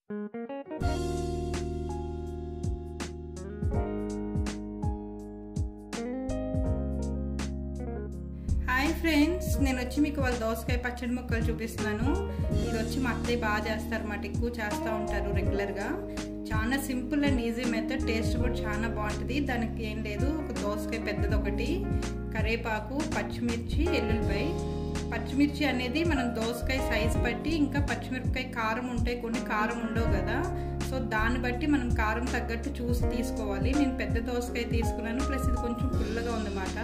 Hi friends, నేను వచ్చి మీకు వాళ్ళ దోసకాయ పచ్చడి ముక్కలు చూపిస్తున్నాను. ఇది వచ్చి మా అత్తయ్య బాగా చేస్తారన్నమాట, ఎక్కువ చేస్తూ ఉంటారు రెగ్యులర్గా. చాలా simple and easy method, taste కూడా చాలా బాగుంటుంది. దానికి ఏం లేదు, ఒక దోసకాయ పెద్దది ఒకటి, కరివేపాకు, పచ్చిమిర్చి, ఎల్లుల్లిపాయ. పచ్చిమిర్చి అనేది మనం దోసకాయ సైజ్ బట్టి, ఇంకా పచ్చిమిరపకాయ కారం ఉంటాయి, కొన్ని కారం ఉండవు కదా, సో దాన్ని బట్టి మనం కారం తగ్గట్టు చూసి తీసుకోవాలి. నేను పెద్ద దోసకాయ తీసుకున్నాను, ప్లస్ ఇది కొంచెం పుల్లగా ఉందన్నమాట,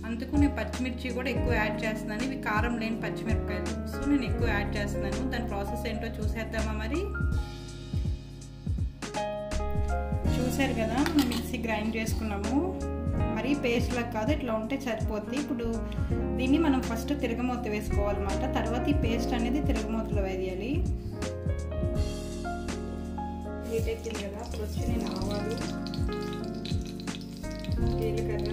అందుకు నేను పచ్చిమిర్చి కూడా ఎక్కువ యాడ్ చేస్తున్నాను. ఇవి కారం లేని పచ్చిమిరపకాయలు, సో నేను ఎక్కువ యాడ్ చేస్తున్నాను. దాని ప్రాసెస్ ఏంటో చూసేద్దామా మరి. చూసారు కదా, మనం మిక్సీ గ్రైండ్ చేసుకున్నాము. మరి పేస్ట్లా కాదు, ఇట్లా ఉంటే సరిపోద్ది. ఇప్పుడు దీన్ని మనం ఫస్ట్ తిరగమూత వేసుకోవాలన్నమాట, తర్వాత ఈ పేస్ట్ అనేది తిరగమూతలో వేయాలి. వీటెక్కింది కదా, అప్పుడు వచ్చి నేను ఆవాలు, జీలకర్ర,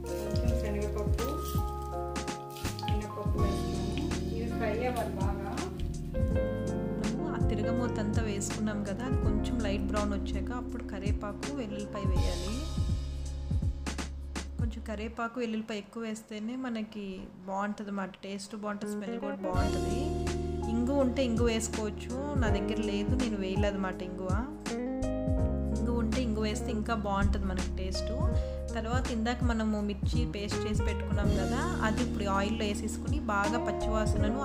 కొంచెం శనగపప్పు, మినపప్పు వేస్తున్నాను. ఇవి ఫ్రై అవ్వాలి బాగా. తిరగమూత అంతా వేసుకున్నాం కదా, కొంచెం లైట్ బ్రౌన్ వచ్చాక అప్పుడు కరివేపాకు, వెల్లుల్లిపాయ వేయాలి. కొంచెం కరివేపాకు, వెల్లుల్లిపాయ ఎక్కువ వేస్తేనే మనకి బాగుంటుంది అన్నమాట, టేస్ట్ బాగుంటుంది, స్మెల్ కూడా బాగుంటుంది. ఇంగు ఉంటే ఇంగు వేసుకోవచ్చు, నా దగ్గర లేదు, నేను వేయలేదు అన్నమాట ఇంగువ. ఇంగు ఉంటే ఇంగు వేస్తే ఇంకా బాగుంటుంది మనకి టేస్ట్. తర్వాత ఇందాక మనము మిర్చి పేస్ట్ చేసి పెట్టుకున్నాం కదా, అది ఇప్పుడు ఆయిల్లో వేసేసుకుని బాగా పచ్చివాసనను,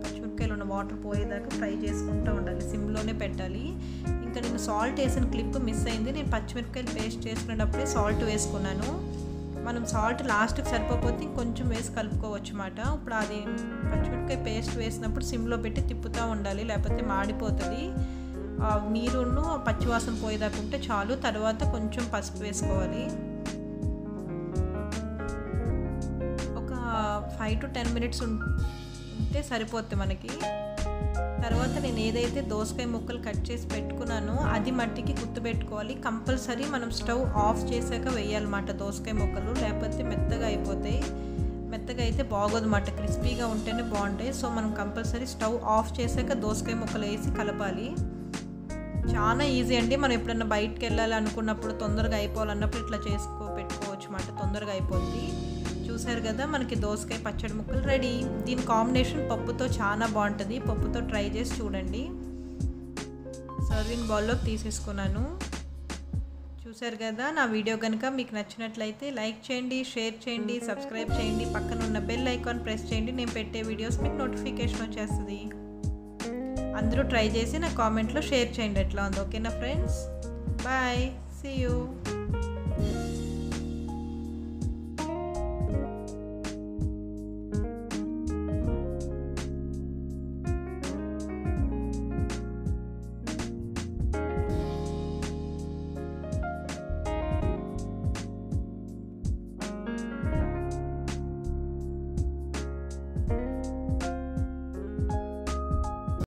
పచ్చిమిరపకాయలు ఉన్న వాటర్ పోయేదాకా ఫ్రై చేసుకుంటూ ఉండాలి, సిమ్లోనే పెట్టాలి. ఇంకా నేను సాల్ట్ వేసిన క్లిప్ మిస్ అయింది, నేను పచ్చిమిరపకాయలు పేస్ట్ చేసుకునేటప్పుడే సాల్ట్ వేసుకున్నాను. మనం సాల్ట్ లాస్ట్కి సరిపోతే ఇంకొంచెం వేసి కలుపుకోవచ్చు అన్నమాట. ఇప్పుడు అది పచ్చిమిరపకాయ పేస్ట్ వేసినప్పుడు సిమ్లో పెట్టి తిప్పుతూ ఉండాలి, లేకపోతే మాడిపోతుంది. నీరును పచ్చివాసన పోయేదాకా ఉంటే చాలు. తర్వాత కొంచెం పసుపు వేసుకోవాలి. ఒక 5 to 10 minutes ఉంటే సరిపోతుంది మనకి. తర్వాత నేను ఏదైతే దోసకాయ ముక్కలు కట్ చేసి పెట్టుకున్నానో అది మట్టికి గుర్తుపెట్టుకోవాలి. కంపల్సరీ మనం స్టవ్ ఆఫ్ చేసాక వేయాలన్నమాట దోసకాయ ముక్కలు, లేకపోతే మెత్తగా అయిపోతాయి. మెత్తగా అయితే బాగోదన్నమాట, క్రిస్పీగా ఉంటేనే బాగుంటాయి. సో మనం కంపల్సరీ స్టవ్ ఆఫ్ చేసాక దోసకాయ ముక్కలు వేసి కలపాలి. చాలా ఈజీ అండి. మనం ఎప్పుడన్నా బయటకు వెళ్ళాలి అనుకున్నప్పుడు, తొందరగా అయిపోవాలన్నప్పుడు ఇట్లా పెట్టుకోవచ్చు అన్నమాట, తొందరగా అయిపోద్ది. చూసారు కదా, మనకి దోసకాయ పచ్చడి ముక్కలు రెడీ. దీని కాంబినేషన్ పప్పుతో చాలా బాగుంటుంది, పప్పుతో ట్రై చేసి చూడండి. సర్వింగ్ బౌల్లోకి తీసేసుకున్నాను. చూసారు కదా, నా వీడియో కనుక మీకు నచ్చినట్లయితే లైక్ చేయండి, షేర్ చేయండి, సబ్స్క్రైబ్ చేయండి, పక్కన ఉన్న బెల్ ఐకాన్ ప్రెస్ చేయండి. నేను పెట్టే వీడియోస్ మీకు నోటిఫికేషన్ వచ్చేస్తుంది. అందరూ ట్రై చేసి నా కామెంట్లో షేర్ చేయండి ఎట్లా ఉందో. ఓకేనా ఫ్రెండ్స్, బాయ్, సీ యూ.